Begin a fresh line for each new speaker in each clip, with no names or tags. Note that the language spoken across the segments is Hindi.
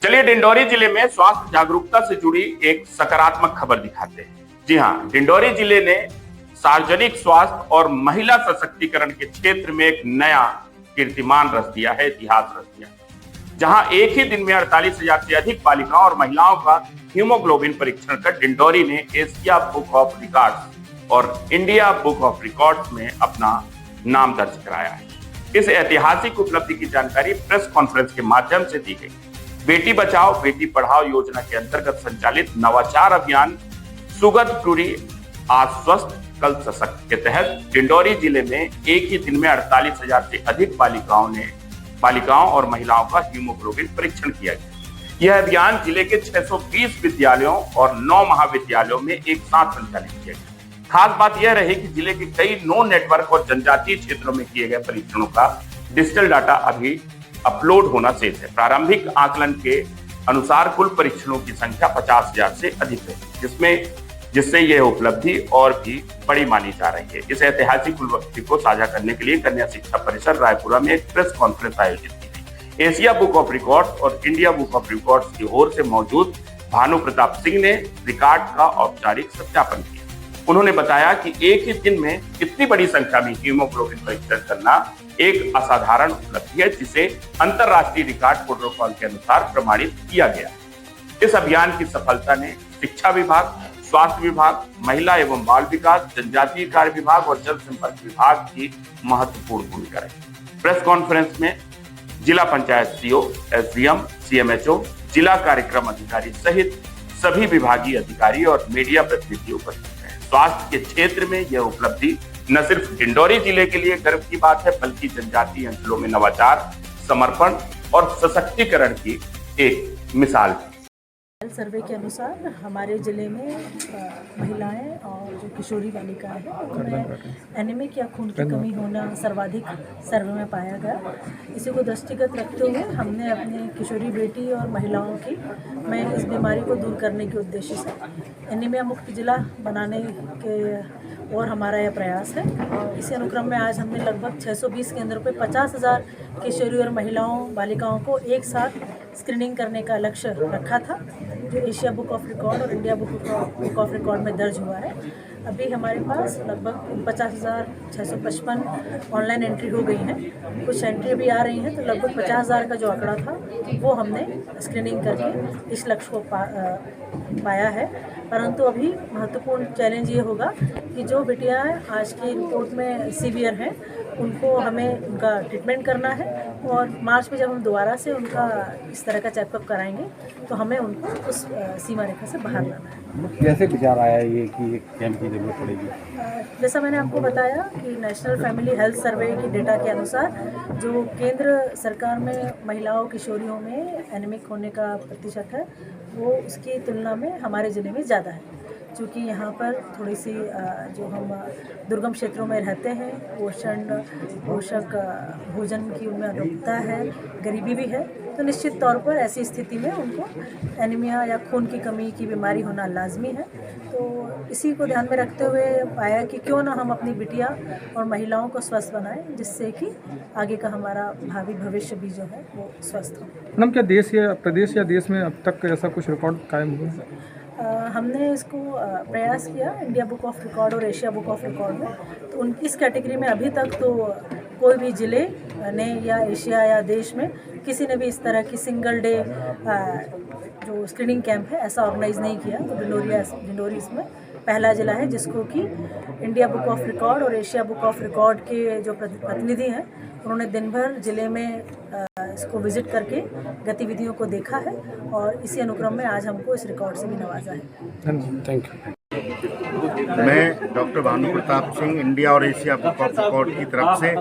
चलिए डिंडौरी जिले में स्वास्थ्य जागरूकता से जुड़ी एक सकारात्मक खबर दिखाते हैं। जी हाँ, डिंडौरी जिले ने सार्वजनिक स्वास्थ्य और महिला सशक्तिकरण के क्षेत्र में एक नया कीर्तिमान रच दिया है, इतिहास रच दिया है। जहां एक ही दिन में 48,000 से अधिक बालिकाओं और महिलाओं का हीमोग्लोबिन परीक्षण कर डिंडौरी ने एशिया बुक ऑफ रिकॉर्ड्स और इंडिया बुक ऑफ रिकॉर्ड्स में अपना नाम दर्ज कराया है। इस ऐतिहासिक उपलब्धि की जानकारी प्रेस कॉन्फ्रेंस के माध्यम से दी गई। बेटी बचाओ बेटी पढ़ाओ योजना के अंतर्गत संचालित नवाचार अभियान सुगत टूरी आज स्वस्थ कल सशक्त के तहत डिंडौरी जिले में एक ही दिन में 48,000 से अधिक बालिकाओं और महिलाओं का हीमोग्लोबिन परीक्षण किया गया। यह अभियान जिले के 620 विद्यालयों और 9 महाविद्यालयों में एक साथ संचालित किया गया। खास बात यह रही कि जिले के कई नो नेटवर्क और जनजातीय क्षेत्रों में किए गए परीक्षणों का डिजिटल डाटा अभी अपलोड होना शेष है। प्रारंभिक आकलन के अनुसार कुल परीक्षणों की संख्या 50,000 से अधिक है, जिससे यह उपलब्धि और भी बड़ी मानी जा रही है। इस ऐतिहासिक उपलब्धि को साझा करने के लिए कन्या शिक्षा परिसर रायपुरा में एक प्रेस कॉन्फ्रेंस आयोजित की गई। एशिया बुक ऑफ रिकॉर्ड्स और इंडिया बुक ऑफ रिकॉर्ड्स की ओर से मौजूद भानु प्रताप सिंह ने रिकॉर्ड का औपचारिक सत्यापन किया। उन्होंने बताया कि एक ही दिन में इतनी बड़ी संख्या में हीमोग्लोबिन परीक्षण करना एक असाधारण उपलब्धि है, जिसे अंतरराष्ट्रीय रिकॉर्ड प्रोटोकॉल के अनुसार प्रमाणित किया गया। इस अभियान की सफलता ने शिक्षा विभाग, स्वास्थ्य विभाग, महिला एवं बाल विकास, जनजातीय कार्य विभाग और जल संपर्क विभाग की महत्वपूर्ण भूमिका रही। प्रेस कॉन्फ्रेंस में जिला पंचायत सीओ, एसडीएम, सीएमएचओ, जिला कार्यक्रम अधिकारी सहित सभी विभागीय अधिकारी और मीडिया प्रतिनिधि उपस्थित हैं। स्वास्थ्य के क्षेत्र में यह उपलब्धि न सिर्फ डिंडौरी जिले के लिए गर्व की बात है, बल्कि जनजातीय अंचलों में नवाचार, समर्पण और सशक्तिकरण की एक मिसाल है।
सर्वे के अनुसार हमारे ज़िले में महिलाएं और जो किशोरी बालिकाएं हैं उनमें एनीमिक या खून की कमी होना सर्वाधिक सर्वे में पाया गया। इसी को दृष्टिगत रखते हुए हमने अपने किशोरी बेटी और महिलाओं की में इस बीमारी को दूर करने के उद्देश्य से एनीमिया मुक्त जिला बनाने के और हमारा यह प्रयास है। और इसी अनुक्रम में आज हमने लगभग 620 केंद्रों पर 50,000 किशोरी और महिलाओं बालिकाओं को एक साथ स्क्रीनिंग करने का लक्ष्य रखा था, जो एशिया बुक ऑफ रिकॉर्ड और इंडिया बुक ऑफ रिकॉर्ड में दर्ज हुआ है। अभी हमारे पास लगभग 50,655 ऑनलाइन एंट्री हो गई हैं। कुछ एंट्री भी आ रही हैं, तो लगभग 50,000 का जो आंकड़ा था वो हमने स्क्रीनिंग करके इस लक्ष्य को पाया है। परंतु अभी महत्वपूर्ण चैलेंज ये होगा कि जो बिटियाँ आज की रिपोर्ट में सीवियर हैं उनको हमें उनका ट्रीटमेंट करना है, और मार्च में जब हम दोबारा से उनका इस तरह का चेकअप कराएंगे तो हमें उनको उस सीमा रेखा से बाहर लाना है।
कैसे विचार आया ये कि एक कैंप की जरूरत पड़ेगी?
जैसा मैंने आपको बताया कि नेशनल फैमिली हेल्थ सर्वे की डेटा के अनुसार जो केंद्र सरकार में महिलाओं किशोरियों में एनीमिक होने का प्रतिशत है वो उसकी तुलना में हमारे ज़िले में ज़्यादा है। क्योंकि यहाँ पर थोड़ी सी जो हम दुर्गम क्षेत्रों में रहते हैं, पोषक भोजन की उनमें अनुपलब्धता है, गरीबी भी है, तो निश्चित तौर पर ऐसी स्थिति में उनको एनीमिया या खून की कमी की बीमारी होना लाजमी है। तो इसी को ध्यान में रखते हुए पाया कि क्यों ना हम अपनी बिटिया और महिलाओं को स्वस्थ बनाएं, जिससे कि आगे का हमारा भावी भविष्य भी जो है वो स्वस्थ हो।
मैडम, क्या देश या प्रदेश या देश में अब तक ऐसा कुछ रिकॉर्ड कायम हुआ है?
हमने इसको प्रयास किया इंडिया बुक ऑफ रिकॉर्ड और एशिया बुक ऑफ रिकॉर्ड में, तो इस कैटेगरी में अभी तक तो कोई भी ज़िले ने या एशिया या देश में किसी ने भी इस तरह की सिंगल डे जो स्क्रीनिंग कैंप है ऐसा ऑर्गेनाइज नहीं किया। तो डिंडौरी इसमें पहला ज़िला है जिसको कि इंडिया बुक ऑफ रिकॉर्ड और एशिया बुक ऑफ रिकॉर्ड के जो प्रतिनिधि हैं उन्होंने दिन भर ज़िले में इसको विज़िट करके गतिविधियों को देखा है, और इसी अनुक्रम में आज हमको इस रिकॉर्ड से भी नवाजा है।
Thank you.
मैं डॉक्टर भानु प्रताप सिंह इंडिया और एशिया बुक ऑफ रिकॉर्ड की तरफ से,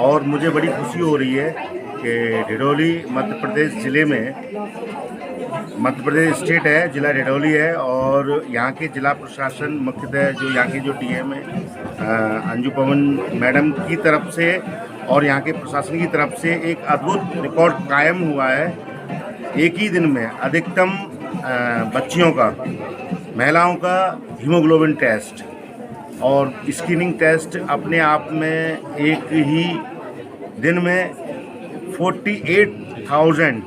और मुझे बड़ी खुशी हो रही है कि डिंडौरी मध्य प्रदेश ज़िले में, मध्य प्रदेश स्टेट है, जिला डिंडौरी है, और यहाँ के जिला प्रशासन मुख्यतः जो यहाँ के जो डीएम है अंजू पवन मैडम की तरफ से और यहाँ के प्रशासन की तरफ से एक अद्भुत रिकॉर्ड कायम हुआ है। एक ही दिन में अधिकतम बच्चियों का, महिलाओं का हीमोग्लोबिन टेस्ट और स्क्रीनिंग टेस्ट अपने आप में एक ही दिन में 48,000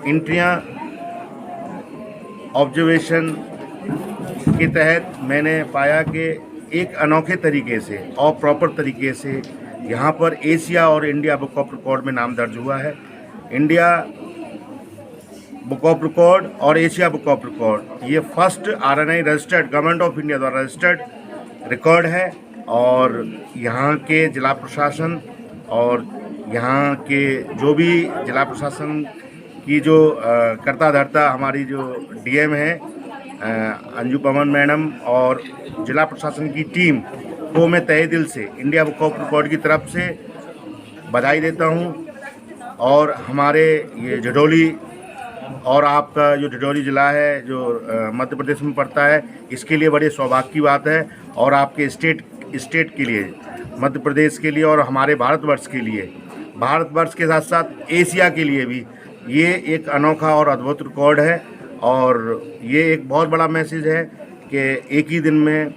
एंट्रियाँ ऑब्जर्वेशन के तहत मैंने पाया कि एक अनोखे तरीके से और प्रॉपर तरीके से यहाँ पर एशिया और इंडिया बुक ऑफ रिकॉर्ड में नाम दर्ज हुआ है। इंडिया बुक ऑफ रिकॉर्ड और एशिया बुक ऑफ रिकॉर्ड ये first RNI registered, government of India द्वारा रजिस्टर्ड रिकॉर्ड है। और यहाँ के जिला प्रशासन और यहाँ के जो भी जिला प्रशासन की जो कर्ता धर्ता हमारी जो DM है अंजू पवन मैडम और जिला प्रशासन की टीम को मैं तहे दिल से इंडिया बुक ऑफ रिकॉर्ड की तरफ से बधाई देता हूँ। और हमारे ये ढिंडोली और आपका जो ढिंडोली ज़िला है जो मध्य प्रदेश में पड़ता है, इसके लिए बड़े सौभाग्य की बात है। और आपके स्टेट के लिए, मध्य प्रदेश के लिए और हमारे भारतवर्ष के लिए, भारतवर्ष के साथ साथ एशिया के लिए भी ये एक अनोखा और अद्भुत रिकॉर्ड है। और ये एक बहुत बड़ा मैसेज है कि एक ही दिन में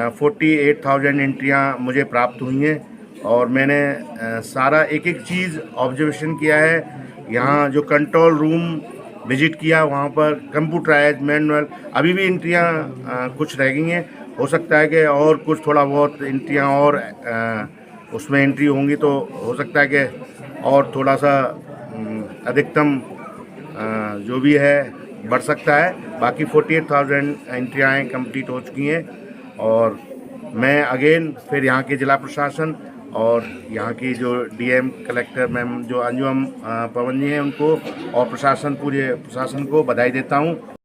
48,000 एंट्रियाँ मुझे प्राप्त हुई हैं। और मैंने सारा एक एक चीज़ ऑब्जर्वेशन किया है। यहाँ जो कंट्रोल रूम विजिट किया, वहाँ पर कंप्यूटराइज मैनुअल अभी भी एंट्रियाँ कुछ रह गई हैं। हो सकता है कि और कुछ थोड़ा बहुत एंट्रियाँ और उसमें एंट्री होंगी तो हो सकता है कि और थोड़ा सा अधिकतम जो भी है बढ़ सकता है। बाकी 48,000 एंट्रियाँ कंप्लीट हो चुकी हैं। और मैं अगेन फिर यहाँ के जिला प्रशासन और यहाँ की जो DM कलेक्टर मैम जो अंजुम पवन जी हैं उनको और प्रशासन, पूरे प्रशासन को बधाई देता हूँ।